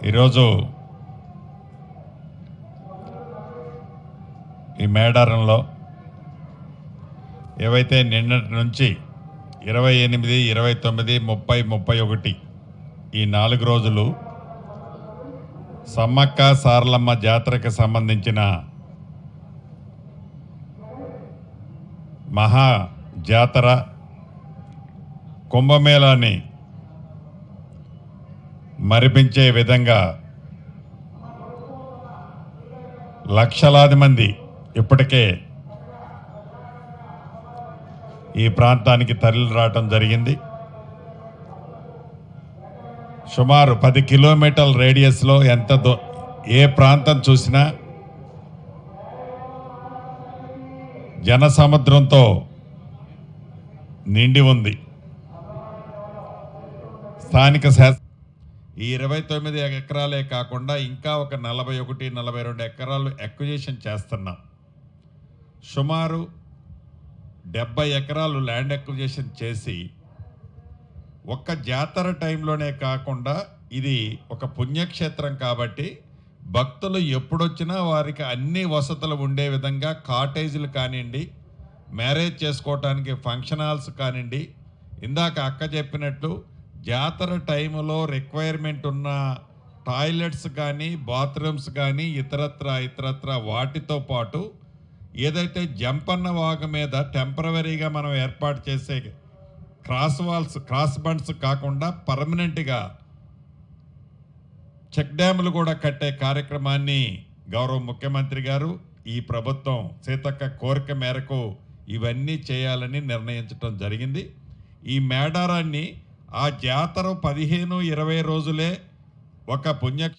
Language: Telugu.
ఈరోజు ఈ మేడారంలో ఏవైతే నిన్నటి నుంచి 28, 29, 30, 31 ఈ 4 రోజులు సమ్మక్క సారలమ్మ జాతరకు సంబంధించిన మహా జాతర కుంభమేళాని మరిపించే విధంగా లక్షలాది మంది ఇప్పటికే ఈ ప్రాంతానికి తరలి రావటం జరిగింది. సుమారు 10 కిలోమీటర్ల రేడియస్లో ఏ ప్రాంతం చూసినా జనసముద్రంతో నిండి ఉంది. స్థానిక ఈ 29 ఎకరాలే కాకుండా ఇంకా ఒక 41, 42 ఎకరాలు ఎక్విజిషన్ చేస్తున్నాం. సుమారు 70 ఎకరాలు ల్యాండ్ ఎక్విజిషన్ చేసి ఒక్క జాతర టైంలోనే కాకుండా ఇది ఒక పుణ్యక్షేత్రం కాబట్టి భక్తులు ఎప్పుడొచ్చినా వారికి అన్ని వసతులు ఉండే విధంగా కాటేజీలు కానివ్వండి, మ్యారేజ్ చేసుకోవటానికి ఫంక్షన్ హాల్స్ కానివ్వండి, ఇందాక అక్క చెప్పినట్లు జాతర టైంలో రిక్వైర్మెంట్ ఉన్న టాయిలెట్స్ కానీ బాత్రూమ్స్ కానీ ఇతరత్ర వాటితో పాటు ఏదైతే జంపన్న వాగు మీద టెంపరవరీగా మనం ఏర్పాటు చేసే క్రాస్ బండ్స్ కాకుండా పర్మనెంట్గా చెక్ డ్యాములు కూడా కట్టే కార్యక్రమాన్ని గౌరవ ముఖ్యమంత్రి గారు ఈ ప్రభుత్వం సీతక్క కోరిక మేరకు ఇవన్నీ చేయాలని నిర్ణయించడం జరిగింది. ఈ మేడారాన్ని ఆ జాతర 15-20 రోజులే ఒక